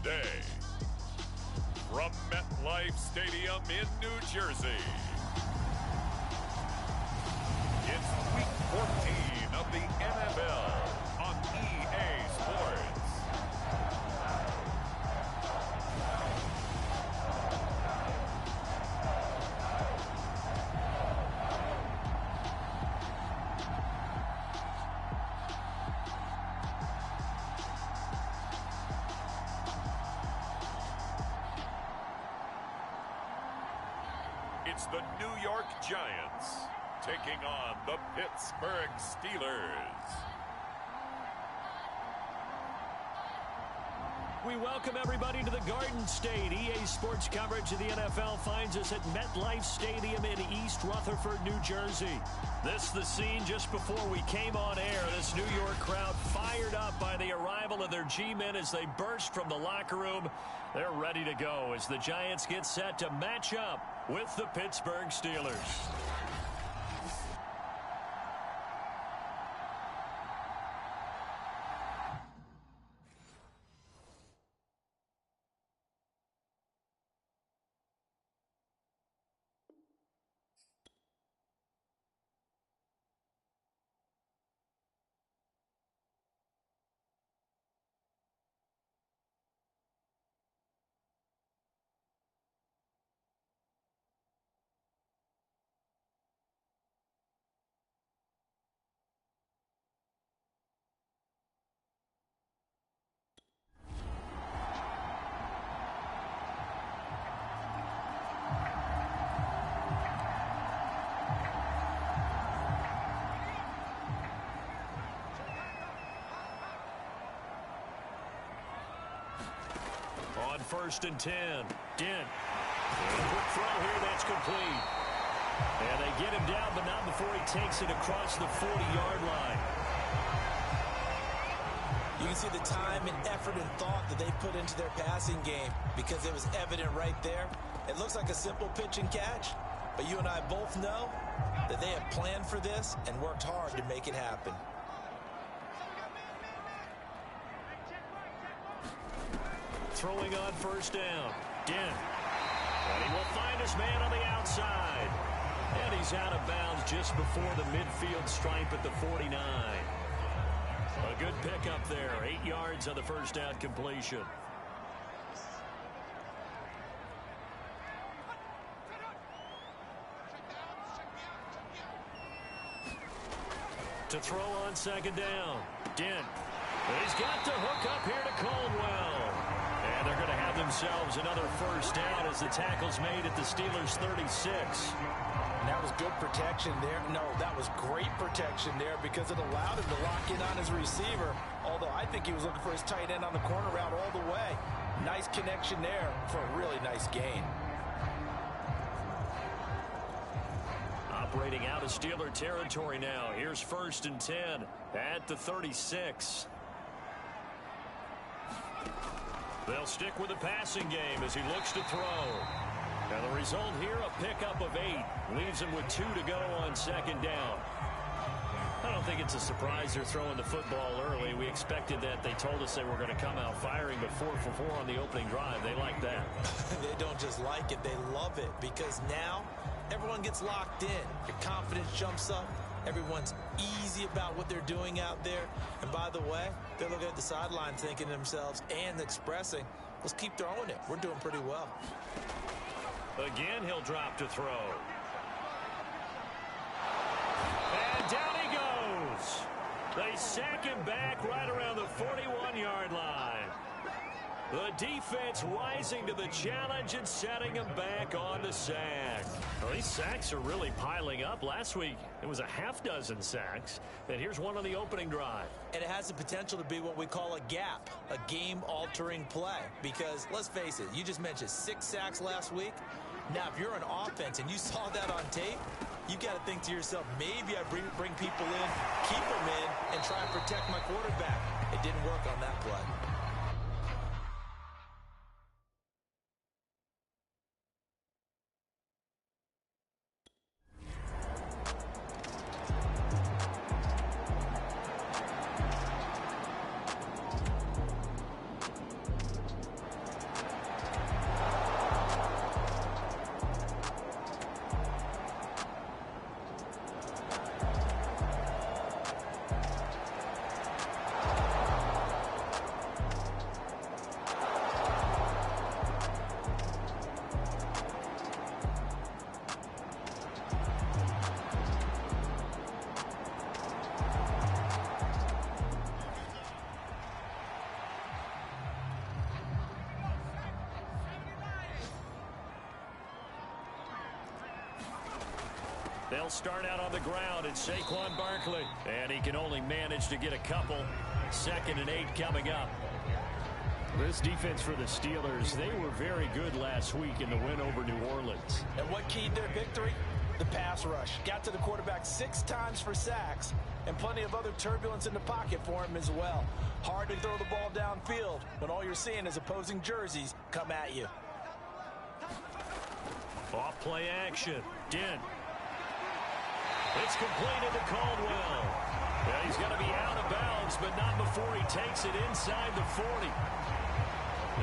Sunday. From MetLife Stadium in New Jersey, it's Week 14 of the NFL on EA Sports. It's the New York Giants taking on the Pittsburgh Steelers. We welcome everybody to the Garden State. EA Sports coverage of the NFL finds us at MetLife Stadium in East Rutherford, New Jersey. This is the scene just before we came on air. This New York crowd fired up by the arrival of their G-men as they burst from the locker room. They're ready to go as the Giants get set to match up with the Pittsburgh Steelers. On 1st and 10, Dent. Quick throw here, that's complete. And they get him down, but not before he takes it across the 40-yard line. You can see the time and effort and thought that they put into their passing game because it was evident right there. It looks like a simple pitch and catch, but you and I both know that they have planned for this and worked hard to make it happen. Throwing on 1st down, Dent. And he will find his man on the outside. And he's out of bounds just before the midfield stripe at the 49. A good pickup there, 8 yards on the 1st down completion. To throw on 2nd down, Dent. He's got the hook up here to Caldwell. And they're going to have themselves another 1st down as the tackle's made at the Steelers' 36. And that was good protection there. No, that was great protection there because it allowed him to lock in on his receiver. Although I think he was looking for his tight end on the corner route all the way. Nice connection there for a really nice gain. Operating out of Steeler territory now. Here's 1st and 10 at the 36. They'll stick with the passing game as he looks to throw. Now the result here, a pickup of 8. Leaves him with 2 to go on 2nd down. I don't think it's a surprise they're throwing the football early. We expected that. They told us they were going to come out firing, but 4 for 4 on the opening drive. They like that. They don't just like it, they love it because now everyone gets locked in. Your confidence jumps up. Everyone's easy about what they're doing out there. And by the way, they're looking at the sideline thinking to themselves and expressing, let's keep throwing it. We're doing pretty well. Again, he'll drop to throw. And down he goes. They sack him back right around the 41-yard line. The defense rising to the challenge and setting him back on the sack. Well, these sacks are really piling up. Last week, it was a half-dozen sacks. And here's one on the opening drive. And it has the potential to be what we call a gap, a game-altering play. Because, let's face it, you just mentioned 6 sacks last week. Now, if you're an offense and you saw that on tape, you've got to think to yourself, maybe I bring people in, keep them in, and try and protect my quarterback. It didn't work on that play. They'll start out on the ground. It's Saquon Barkley. And he can only manage to get a couple. 2nd and 8 coming up. This defense for the Steelers, they were very good last week in the win over New Orleans. And what keyed their victory? The pass rush. Got to the quarterback 6 times for sacks, and plenty of other turbulence in the pocket for him as well. Hard to throw the ball downfield when all you're seeing is opposing jerseys come at you. Off play action. Dent. It's completed to Caldwell. Well, he's going to be out of bounds, but not before he takes it inside the 40.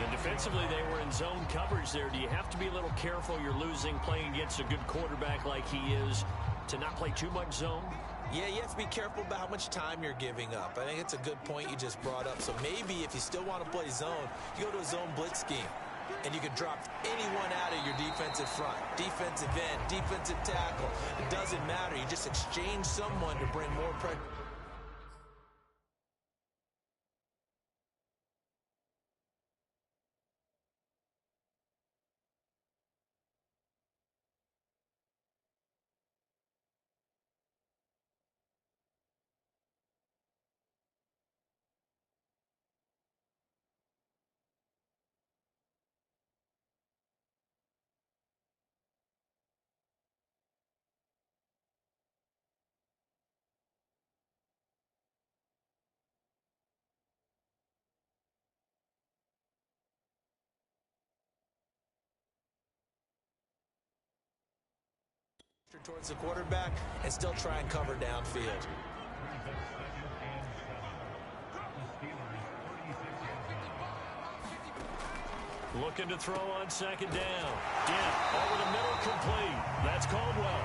And defensively, they were in zone coverage there. Do you have to be a little careful? You're losing playing against a good quarterback like he is to not play too much zone? Yeah, you have to be careful about how much time you're giving up. I think it's a good point you just brought up. So maybe if you still want to play zone, you go to a zone blitz scheme. And you can drop anyone out of your defensive front. Defensive end, defensive tackle. It doesn't matter. You just exchange someone to bring more pressure. Towards the quarterback and still try and cover downfield. Looking to throw on 2nd down. Dent over the middle, complete. That's Caldwell.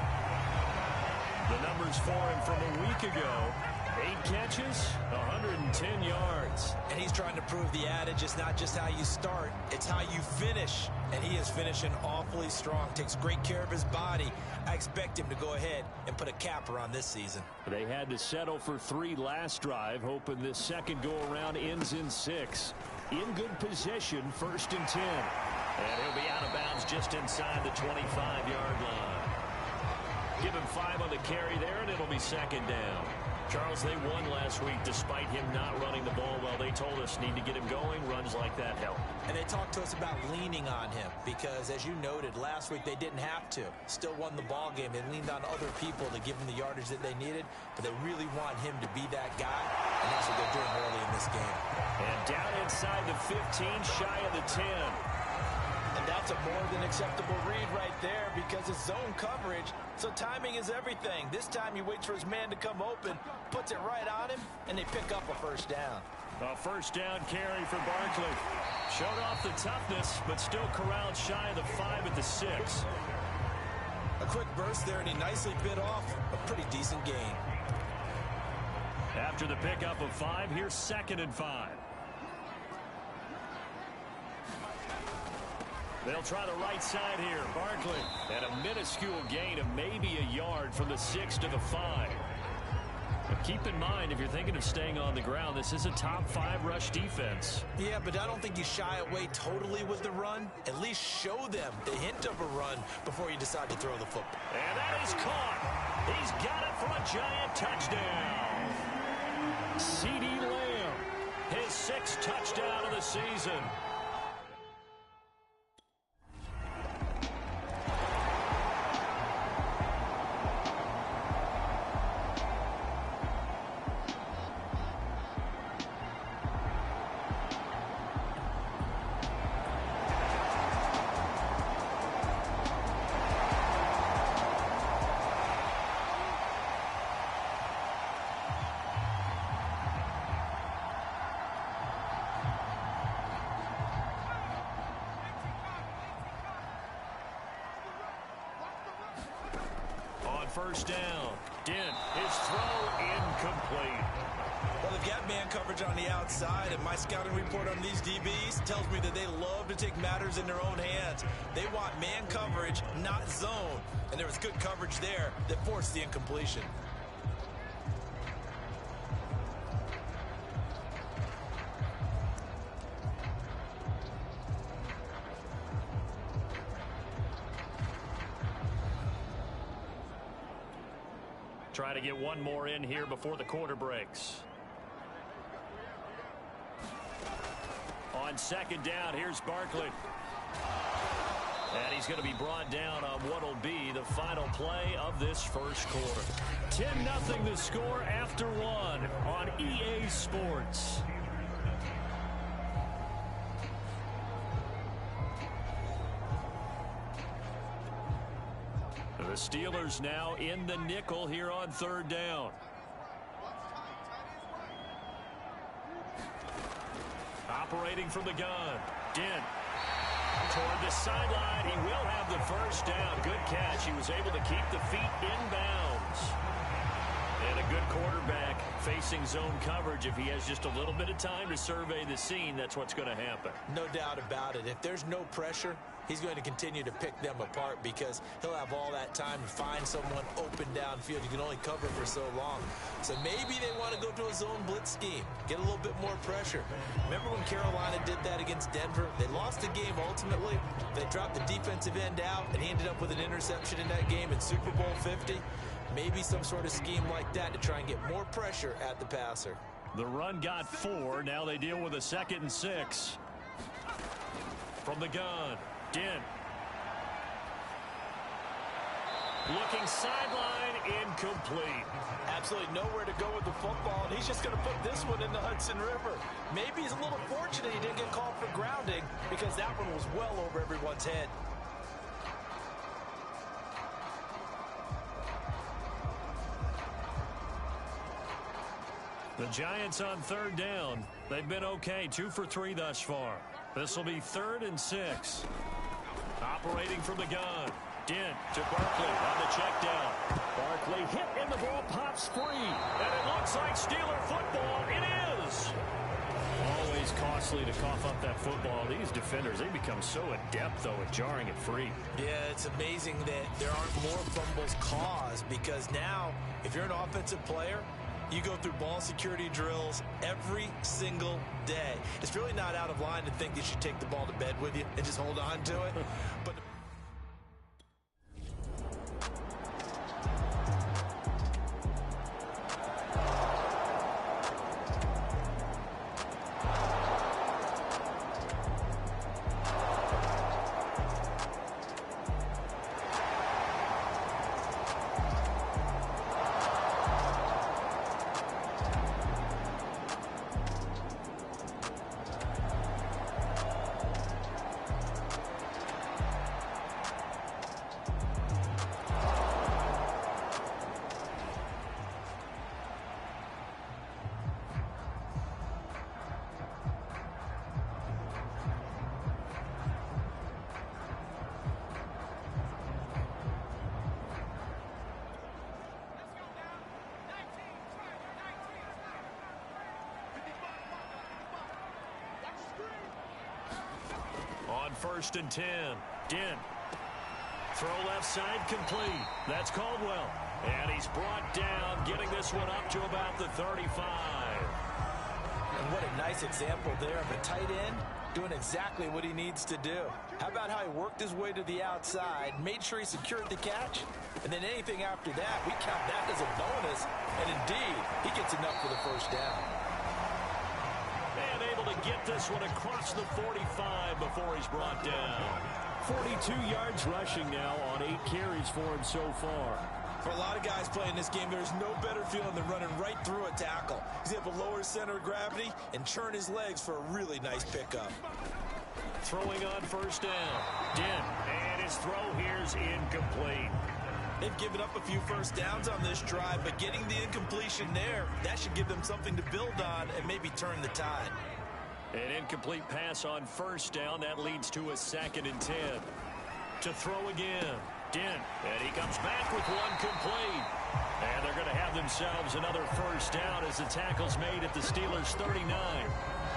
The numbers for him from a week ago. 8 catches, 110 yards. And he's trying to prove the adage, it's not just how you start, it's how you finish. And he is finishing awfully strong, takes great care of his body. I expect him to go ahead and put a capper on this season. They had to settle for 3 last drive, hoping this second go-around ends in 6. In good position, 1st and 10. And he'll be out of bounds just inside the 25-yard line. Give him 5 on the carry there, and it'll be 2nd down. Charles, they won last week despite him not running the ball well. They told us need to get him going. Runs like that help. And they talked to us about leaning on him because, as you noted, last week they didn't have to. Still won the ball game. They leaned on other people to give them the yardage that they needed, but they really want him to be that guy, and that's what they're doing early in this game. And down inside the 15, shy of the 10. And that's a more than acceptable read right there because it's zone coverage, so timing is everything. This time he waits for his man to come open, puts it right on him, and they pick up a 1st down. A 1st down carry for Barkley. Showed off the toughness, but still corralled shy of the 5 at the 6. A quick burst there, and he nicely bit off a pretty decent gain. After the pickup of 5, here's 2nd and 5. They'll try the right side here. Barkley. And a minuscule gain of maybe a yard from the 6 to the 5. But keep in mind, if you're thinking of staying on the ground, this is a top 5 rush defense. Yeah, but I don't think you shy away totally with the run. At least show them the hint of a run before you decide to throw the football. And that is caught. He's got it for a giant touchdown. CeeDee Lamb, his 6th touchdown of the season. First down. Dent, his throw incomplete. Well, they've got man coverage on the outside, and my scouting report on these DBs tells me that they love to take matters in their own hands. They want man coverage, not zone. And there was good coverage there that forced the incompletion. Try to get one more in here before the quarter breaks. On second down, here's Barkley. And he's going to be brought down on what will be the final play of this first quarter. 10-0 the score after one on EA Sports. The Steelers now in the nickel here on third down. Operating from the gun. Dent. Toward the sideline. He will have the first down. Good catch. He was able to keep the feet inbounds. And a good quarterback facing zone coverage. If he has just a little bit of time to survey the scene, that's what's going to happen. No doubt about it. If there's no pressure, he's going to continue to pick them apart because he'll have all that time to find someone open downfield. You can only cover for so long. So maybe they want to go to a zone blitz scheme, get a little bit more pressure. Remember when Carolina did that against Denver? They lost the game ultimately. They dropped the defensive end out, and he ended up with an interception in that game in Super Bowl 50. Maybe some sort of scheme like that to try and get more pressure at the passer. The run got 4. Now they deal with a 2nd and 6. From the gun. Dent. Looking sideline, incomplete. Absolutely nowhere to go with the football, and he's just going to put this one in the Hudson River. Maybe he's a little fortunate he didn't get called for grounding because that one was well over everyone's head. The Giants on third down. They've been okay, 2 for 3 thus far. This will be 3rd and 6. Operating from the gun. Dent to Barkley on the check down. Barkley hit and the ball pops free. And it looks like Steeler football. It is. Always costly to cough up that football. These defenders, they become so adept, though, at jarring it free. Yeah, it's amazing that there aren't more fumbles caused because now, if you're an offensive player, you go through ball security drills every single day. It's really not out of line to think that you should take the ball to bed with you and just hold on to it. But on 1st and 10. Dent. Throw left side complete. That's Caldwell. And he's brought down, getting this one up to about the 35. And what a nice example there of a tight end doing exactly what he needs to do. How about how he worked his way to the outside, made sure he secured the catch, and then anything after that, we count that as a bonus. And indeed, he gets enough for the first down. And able to get this one across the 45 before he's brought down. 42 yards rushing now on 8 carries for him so far. For a lot of guys playing this game, there's no better feeling than running right through a tackle. He's able to lower his center of gravity and churn his legs for a really nice pickup. Throwing on 1st down. Dent. And his throw here's incomplete. They've given up a few first downs on this drive, but getting the incompletion there, that should give them something to build on and maybe turn the tide. An incomplete pass on 1st down. That leads to a 2nd and 10. To throw again. Dent. And he comes back with one complete. And they're going to have themselves another 1st down as the tackle's made at the Steelers' 39.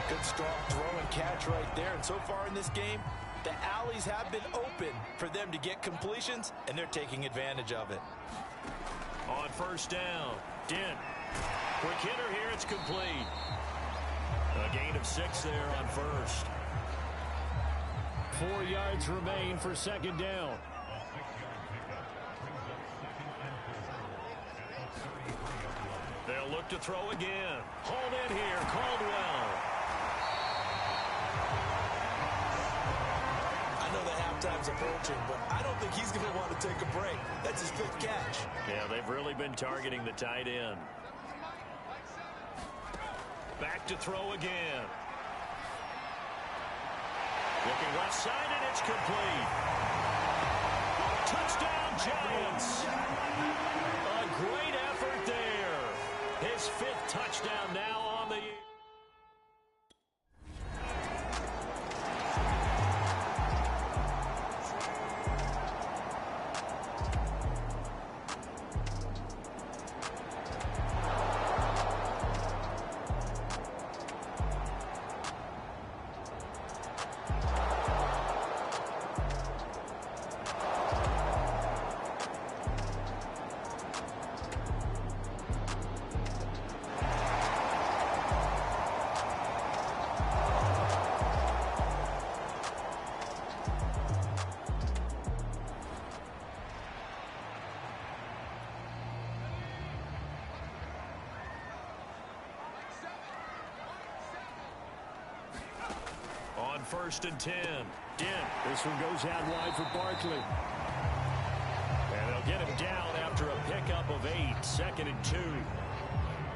Good strong throw and catch right there. And so far in this game, the alleys have been open for them to get completions, and they're taking advantage of it. On 1st down, Dent. Quick hitter here, it's complete. A gain of 6 there on 1st. 4 yards remain for 2nd down. They'll look to throw again. Hold in here, Caldwell. I know the halftime's approaching, but I don't think he's going to want to take a break. That's his 5th catch. Yeah, they've really been targeting the tight end. Back to throw again. Looking left side, and it's complete. Touchdown, Giants. A great effort there. His 5th touchdown now on the year. On 1st and 10. Dent. This one goes out wide for Barkley. And they'll get him down after a pickup of 8. 2nd and 2.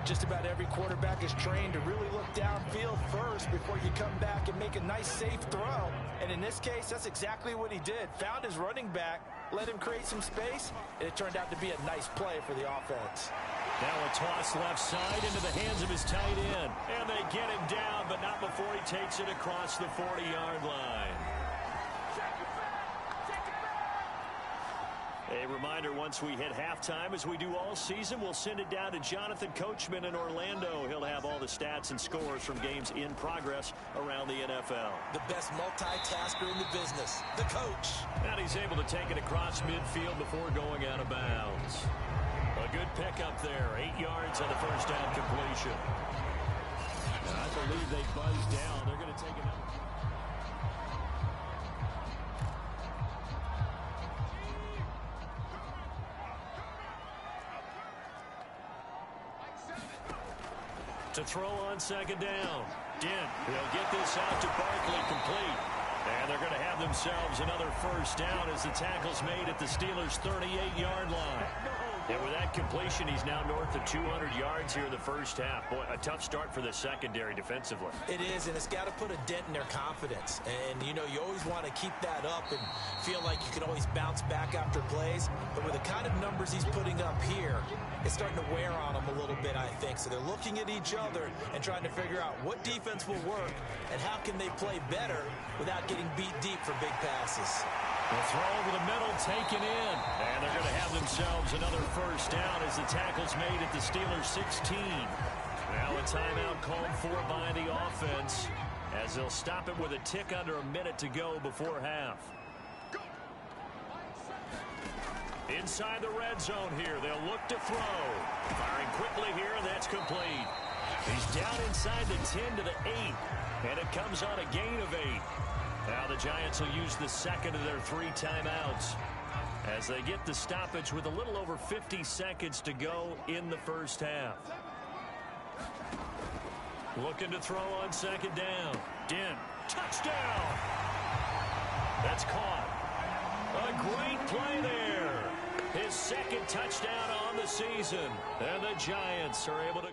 Just about every quarterback is trained to really look downfield first before you come back and make a nice, safe throw. And in this case, that's exactly what he did. Found his running back, let him create some space, and it turned out to be a nice play for the offense. Now a toss left side into the hands of his tight end. And they get him down, but not before he takes it across the 40-yard line. A reminder, once we hit halftime, as we do all season, we'll send it down to Jonathan Coachman in Orlando. He'll have all the stats and scores from games in progress around the NFL. The best multitasker in the business, the coach. And he's able to take it across midfield before going out of bounds. A good pickup there. 8 yards on the first down completion. And I believe they buzzed down. They're going to take another. To throw on 2nd down. Dent. He'll get this out to Barkley, complete. And they're going to have themselves another first down as the tackle's made at the Steelers' 38-yard line. And with that completion, he's now north of 200 yards here in the first half. Boy, a tough start for the secondary defensively. It is, and it's got to put a dent in their confidence. And, you know, you always want to keep that up and feel like you can always bounce back after plays. But with the kind of numbers he's putting up here, it's starting to wear on them a little bit, I think. So they're looking at each other and trying to figure out what defense will work and how can they play better without getting beat deep for big passes. The throw over the middle, taken in. And they're going to have themselves another first down as the tackle's made at the Steelers' 16. Now a timeout called for by the offense as they'll stop it with a tick under a minute to go before half. Inside the red zone here, they'll look to throw. Firing quickly here, and that's complete. He's down inside the 10 to the 8, and it comes on a gain of 8. Now the Giants will use the second of their 3 timeouts as they get the stoppage with a little over 50 seconds to go in the first half. Looking to throw on 2nd down. Dent. Touchdown! That's caught. A great play there. His 2nd touchdown on the season. And the Giants are able to...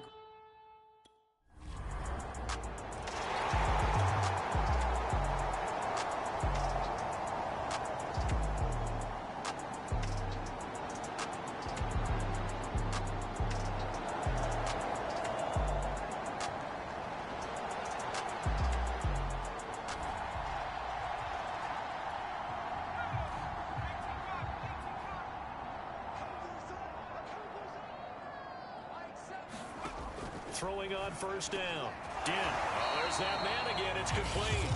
Throwing on first down. Dent. Oh, there's that man again. It's complete.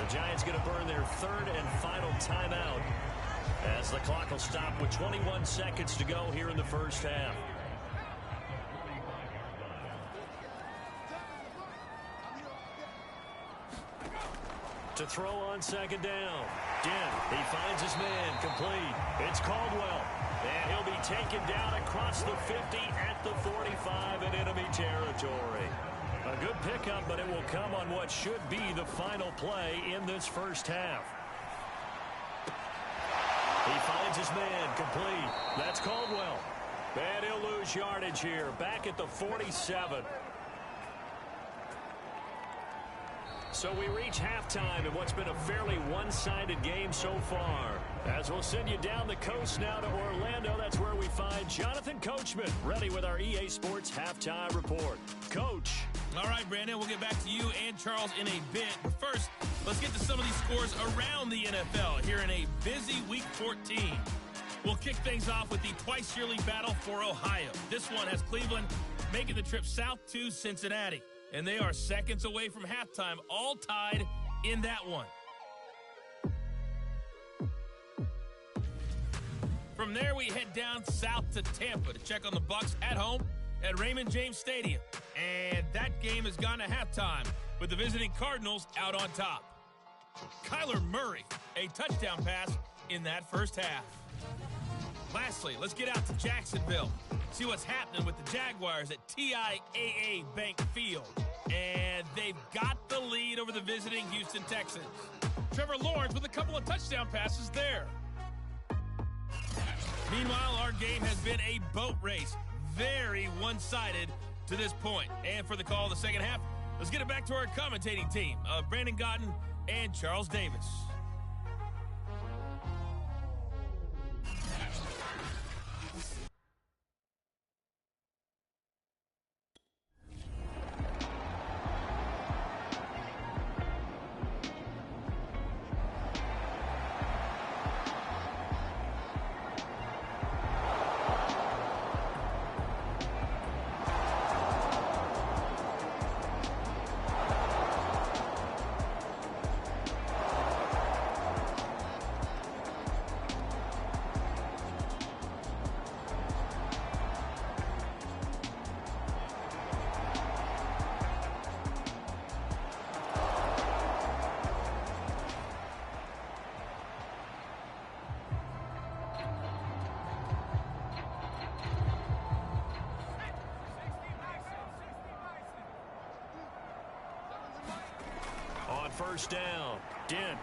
The Giants going to burn their 3rd and final timeout as the clock will stop with 21 seconds to go here in the first half. To throw on second down. Dent, he finds his man, complete. It's Caldwell. And he'll be taken down across the 50 at the 45 in enemy territory. A good pickup, but it will come on what should be the final play in this first half. He finds his man, complete. That's Caldwell. And he'll lose yardage here, back at the 47. So we reach halftime in what's been a fairly one-sided game so far. As we'll send you down the coast now to Orlando, that's where we find Jonathan Coachman, ready with our EA Sports Halftime Report. Coach. All right, Brandon, we'll get back to you and Charles in a bit. But first, let's get to some of these scores around the NFL here in a busy Week 14. We'll kick things off with the twice-yearly battle for Ohio. This one has Cleveland making the trip south to Cincinnati. And they are seconds away from halftime, all tied in that one. From there, we head down south to Tampa to check on the Bucs at home at Raymond James Stadium. And that game has gone to halftime with the visiting Cardinals out on top. Kyler Murray, a touchdown pass in that first half. Lastly, let's get out to Jacksonville. See what's happening with the Jaguars at TIAA Bank Field. And they've got the lead over the visiting Houston Texans. Trevor Lawrence with a couple of touchdown passes there. Meanwhile, our game has been a boat race. Very one-sided to this point. And for the call of the second half, let's get it back to our commentating team of Brandon Gotten and Charles Davis. First down. Dent.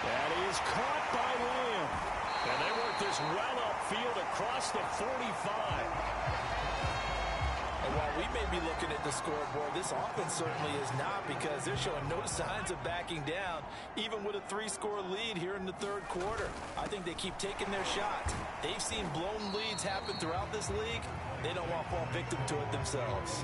That is caught by Lamb. And they work this well upfield across the 45. And while we may be looking at the scoreboard, this offense certainly is not, because they're showing no signs of backing down, even with a 3-score lead here in the third quarter. I think they keep taking their shots. They've seen blown leads happen throughout this league. They don't want to fall victim to it themselves.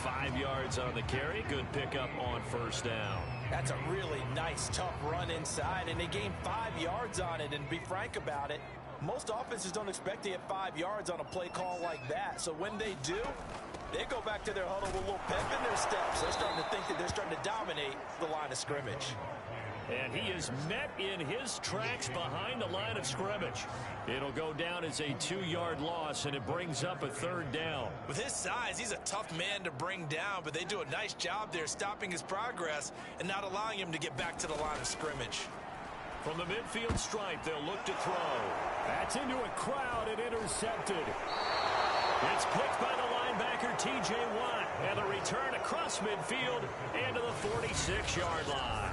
5 yards on the carry. Good pickup on first down. That's a really nice, tough run inside, and they gained 5 yards on it. And be frank about it, most offenses don't expect to get 5 yards on a play call like that. So when they do, they go back to their huddle with a little pep in their steps. They're starting to think that they're starting to dominate the line of scrimmage. And he is met in his tracks behind the line of scrimmage. It'll go down as a 2-yard loss, and it brings up a third down. With his size, he's a tough man to bring down, but they do a nice job there stopping his progress and not allowing him to get back to the line of scrimmage. From the midfield stripe, they'll look to throw. That's into a crowd and intercepted. It's picked by the linebacker, T.J. Watt, and the return across midfield into the 46-yard line.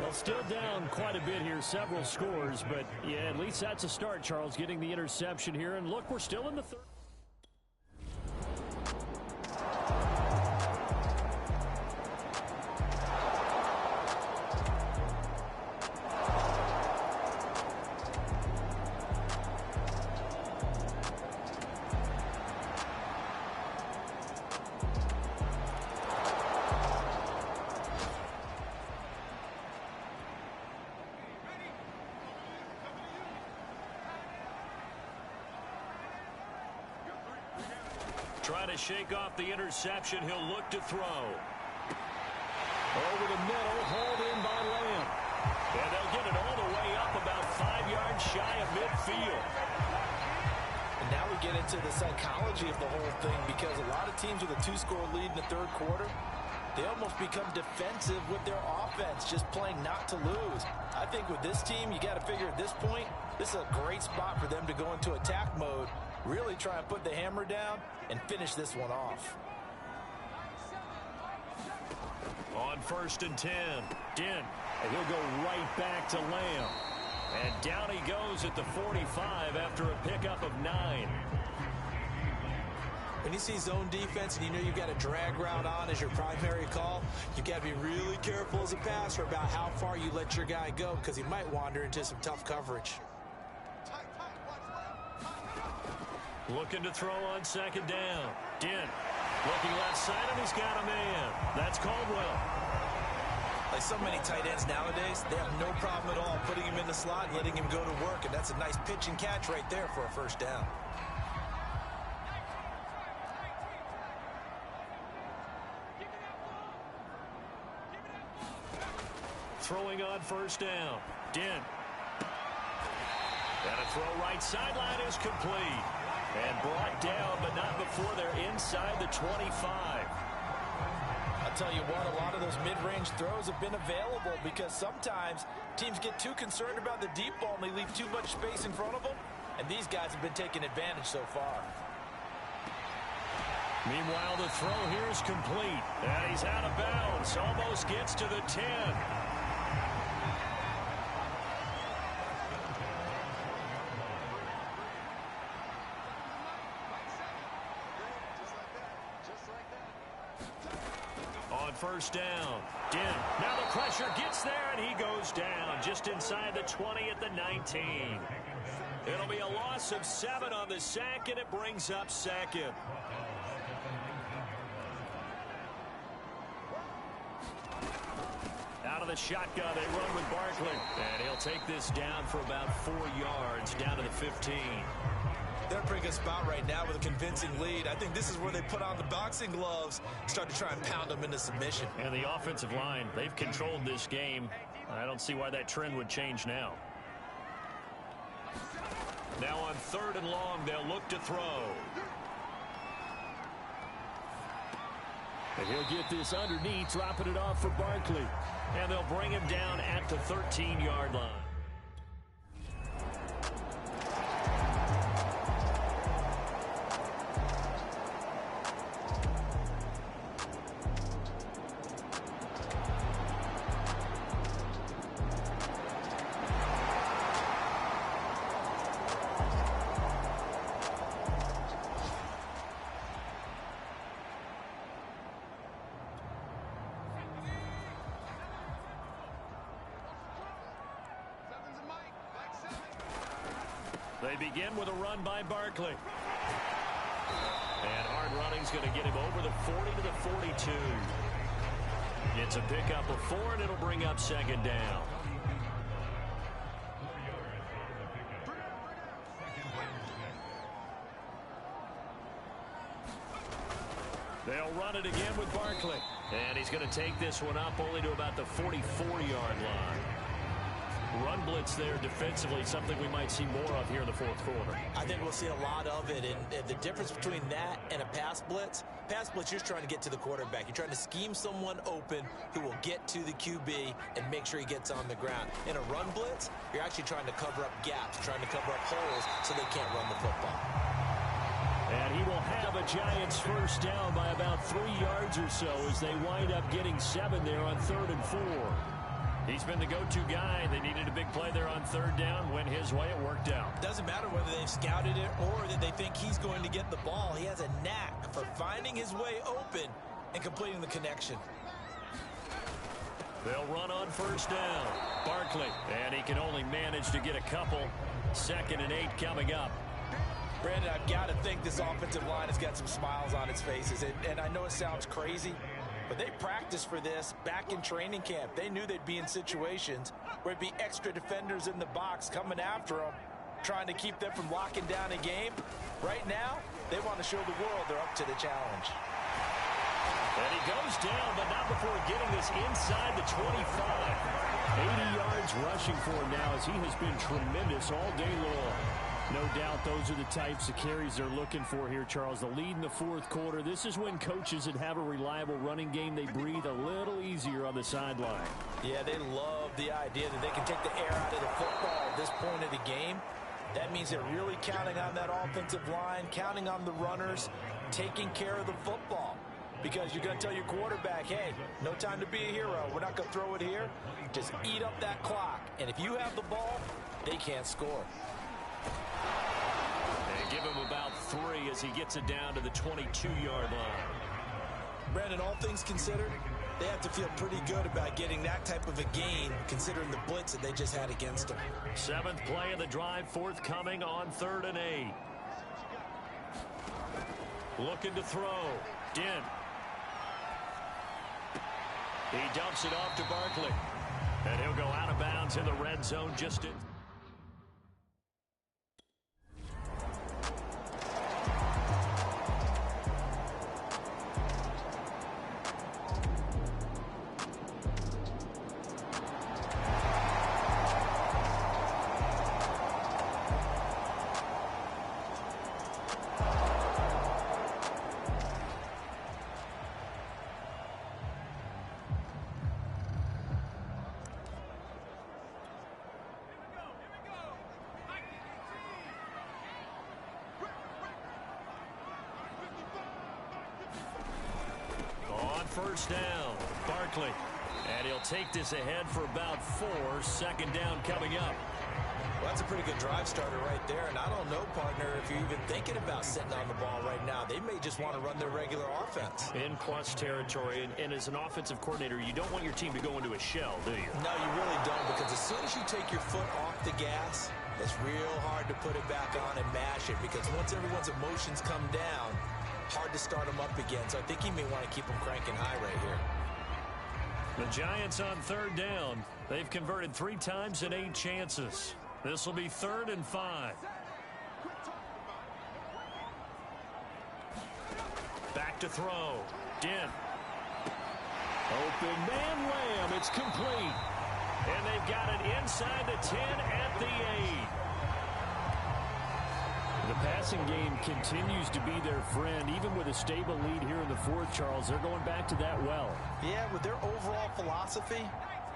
Well, still down quite a bit here, several scores, but yeah, at least that's a start, Charles, getting the interception here. And look, we're still in the third. Trying to shake off the interception. He'll look to throw. Over the middle, hauled in by Lamb. And they'll get it all the way up about 5 yards shy of midfield. And now we get into the psychology of the whole thing, because a lot of teams with a 2-score lead in the third quarter, they almost become defensive with their offense, just playing not to lose. I think with this team, you got to figure at this point, this is a great spot for them to go into attack mode, really try and put the hammer down and finish this one off. On 1st and 10, Dent, and he'll go right back to Lamb. And down he goes at the 45 after a pickup of 9. When you see zone defense and you know you've got a drag route on as your primary call, you've got to be really careful as a passer about how far you let your guy go because he might wander into some tough coverage. Looking to throw on 2nd down. Dent looking left side, and he's got a man. That's Caldwell. Like so many tight ends nowadays, they have no problem at all putting him in the slot and letting him go to work, and that's a nice pitch and catch right there for a 1st down. Throwing on 1st down. Dent. And a throw right sideline is complete. And brought down, but not before they're inside the 25. I'll tell you what, a lot of those mid-range throws have been available because sometimes teams get too concerned about the deep ball and they leave too much space in front of them. And these guys have been taking advantage so far. Meanwhile, the throw here is complete. And he's out of bounds. Almost gets to the 10. On 1st down, Dent. Now the pressure gets there, and he goes down just inside the 20 at the 19. It'll be a loss of 7 on the sack, and it brings up 2nd. Out of the shotgun, they run with Barkley. And he'll take this down for about 4 yards, down to the 15. They're in a pretty good spot right now with a convincing lead. I think this is where they put on the boxing gloves, start to try and pound them into submission. And the offensive line, they've controlled this game. I don't see why that trend would change now. Now on 3rd and long, they'll look to throw. And he'll get this underneath, dropping it off for Barkley. And they'll bring him down at the 13-yard line. They begin with a run by Barkley. And hard running's going to get him over the 40 to the 42. It's a pickup of 4, and it'll bring up 2nd down. They'll run it again with Barkley. And he's going to take this one up only to about the 44-yard line. Run blitz there defensively, something we might see more of here in the 4th quarter. I think we'll see a lot of it, and the difference between that and a pass blitz, you're just trying to get to the quarterback. You're trying to scheme someone open who will get to the QB and make sure he gets on the ground. In a run blitz, you're actually trying to cover up gaps, trying to cover up holes so they can't run the football. And he will have a Giants 1st down by about 3 yards or so as they wind up getting 7 there on 3rd and 4. He's been the go-to guy. They needed a big play there on 3rd down. Went his way. It worked out. Doesn't matter whether they've scouted it or that they think he's going to get the ball. He has a knack for finding his way open and completing the connection. They'll run on 1st down. Barkley. And he can only manage to get a couple. 2nd and 8 coming up. Brandon, I've got to think this offensive line has got some smiles on its faces. And I know it sounds crazy, but they practiced for this back in training camp. They knew they'd be in situations where it'd be extra defenders in the box coming after them, trying to keep them from locking down a game. Right now, they want to show the world they're up to the challenge. And he goes down, but not before getting this inside the 25. 80 yards rushing for him now as he has been tremendous all day long. No doubt those are the types of carries they're looking for here, Charles. The lead in the fourth quarter. This is when coaches that have a reliable running game, they breathe a little easier on the sideline. Yeah, they love the idea that they can take the air out of the football at this point of the game. That means they're really counting on that offensive line, counting on the runners, taking care of the football. Because you're going to tell your quarterback, hey, no time to be a hero. We're not going to throw it here. Just eat up that clock. And if you have the ball, they can't score. They give him about 3 as he gets it down to the 22-yard line. Brandon, all things considered, they have to feel pretty good about getting that type of a gain, considering the blitz that they just had against them. 7th play of the drive, forthcoming on 3rd and 8. Looking to throw. Dent. He dumps it off to Barkley. And he'll go out of bounds in the red zone just in. First down, Barkley. And he'll take this ahead for about 4. 2nd down coming up. Well, that's a pretty good drive starter right there. And I don't know, partner, if you're even thinking about sitting on the ball right now. They may just want to run their regular offense. In plus territory. And as an offensive coordinator, you don't want your team to go into a shell, do you? No, you really don't. Because as soon as you take your foot off the gas, it's real hard to put it back on and mash it. Because once everyone's emotions come down, hard to start them up again. So I think he may want to keep them cranking high right here. The Giants on 3rd down. They've converted 3 times in 8 chances. This will be 3rd and 5. Back to throw. Dent. Open man Lamb. It's complete. And they've got it inside the 10 at the 8. The passing game continues to be their friend. Even with a stable lead here in the 4th, Charles, they're going back to that well. Yeah, with their overall philosophy,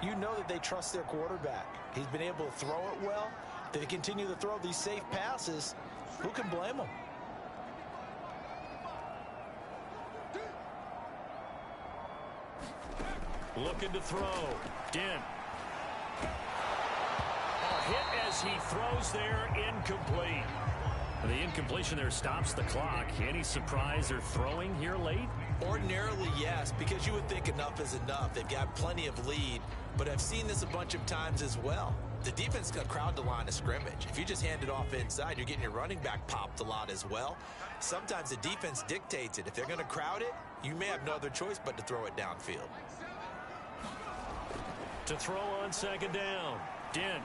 you know that they trust their quarterback. He's been able to throw it well. They continue to throw these safe passes. Who can blame them? Looking to throw. Dent. A hit as he throws there, incomplete. The incompletion there stops the clock. Any surprise they're throwing here late? Ordinarily, yes, because you would think enough is enough. They've got plenty of lead, but I've seen this a bunch of times as well. The defense is going to crowd the line of scrimmage. If you just hand it off inside, you're getting your running back popped a lot as well. Sometimes the defense dictates it. If they're going to crowd it, you may have no other choice but to throw it downfield. To throw on 2nd down. Dent.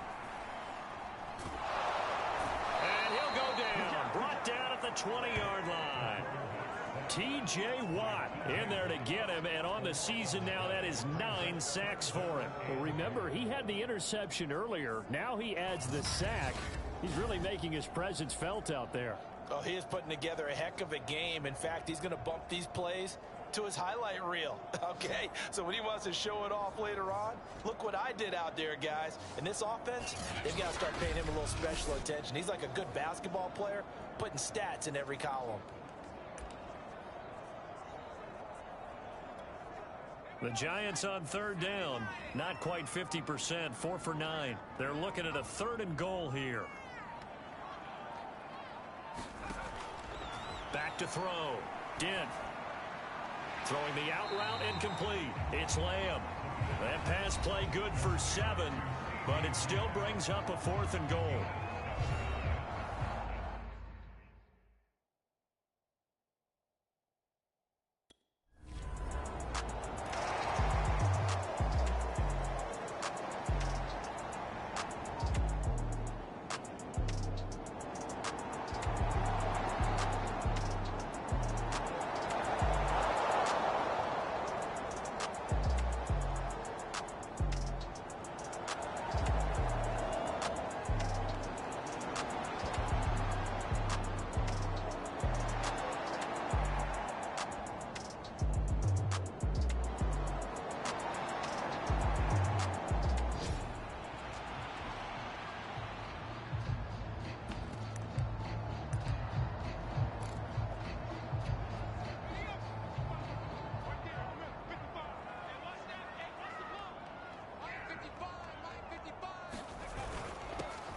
And he'll go down. Brought down at the 20-yard line. T.J. Watt in there to get him, and on the season now, that is 9 sacks for him. Well, remember, he had the interception earlier. Now he adds the sack. He's really making his presence felt out there. Oh, he is putting together a heck of a game. In fact, he's going to bump these plays to his highlight reel, okay? So when he wants to show it off later on, look what I did out there, guys. In this offense, they've got to start paying him a little special attention. He's like a good basketball player, putting stats in every column. The Giants on 3rd down, not quite 50%, 4 for 9. They're looking at a 3rd and goal here. Back to throw. Dent. Throwing the out route, incomplete. It's Lamb. That pass play good for 7, but it still brings up a 4th and goal.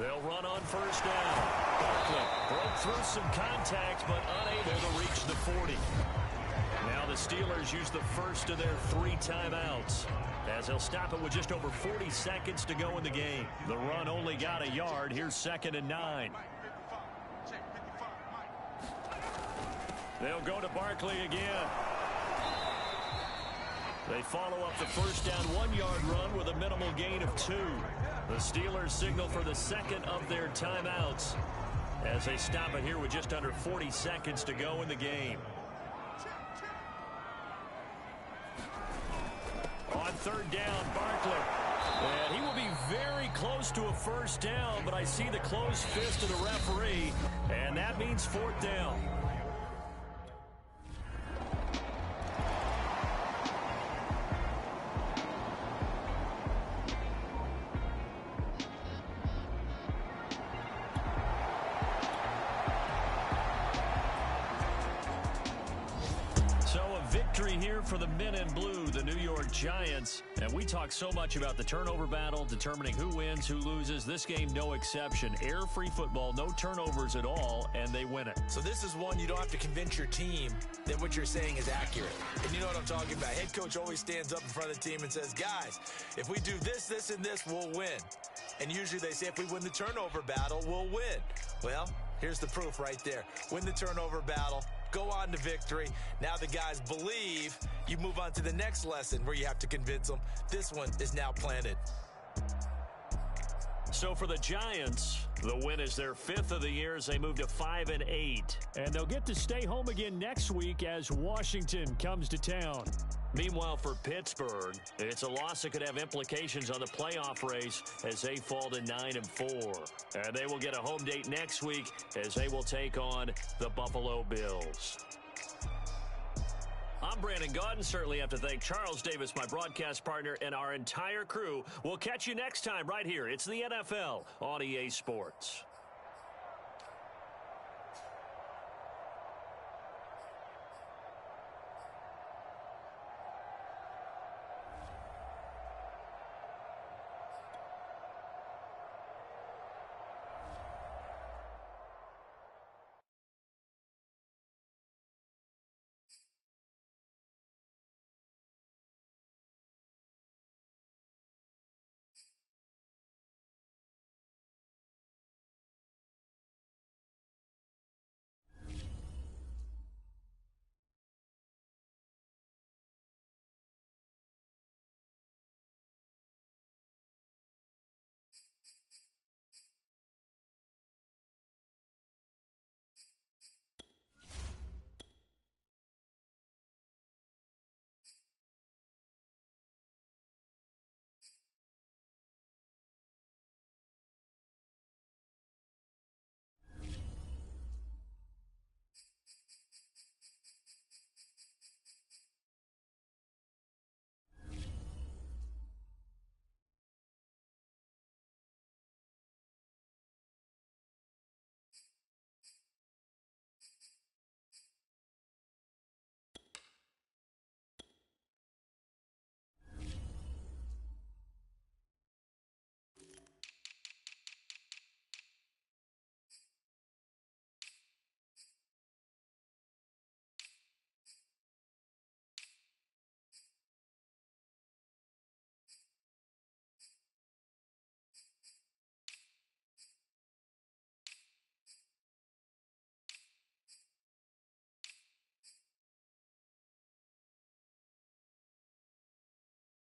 They'll run on first down. Barkley broke through some contact, but unable to reach the 40. Now the Steelers use the first of their 3 timeouts, as they'll stop it with just over 40 seconds to go in the game. The run only got a yard. Here's 2nd and 9. They'll go to Barkley again. They follow up the first down 1-yard run with a minimal gain of 2. The Steelers signal for the second of their timeouts as they stop it here with just under 40 seconds to go in the game. On 3rd down, Barkley. And he will be very close to a first down, but I see the closed fist of the referee, and that means 4th down. Here for the men in blue, the New York Giants. And we talk so much about the turnover battle, determining who wins, who loses. This game, no exception. Air-free football, no turnovers at all, and they win it. So this is one you don't have to convince your team that what you're saying is accurate. And you know what I'm talking about. Head coach always stands up in front of the team and says, guys, if we do this, this, and this, we'll win. And usually they say if we win the turnover battle, we'll win. Well, here's the proof right there. Win the turnover battle. Go on to victory. Now the guys believe. You move on to the next lesson where you have to convince them. This one is now planted. So for the Giants, the win is their 5th of the year as they move to 5-8. And they'll get to stay home again next week as Washington comes to town. Meanwhile, for Pittsburgh, it's a loss that could have implications on the playoff race as they fall to 9-4. And they will get a home date next week as they will take on the Buffalo Bills. I'm Brandon Gaudin. Certainly have to thank Charles Davis, my broadcast partner, and our entire crew. We'll catch you next time right here. It's the NFL on EA Sports.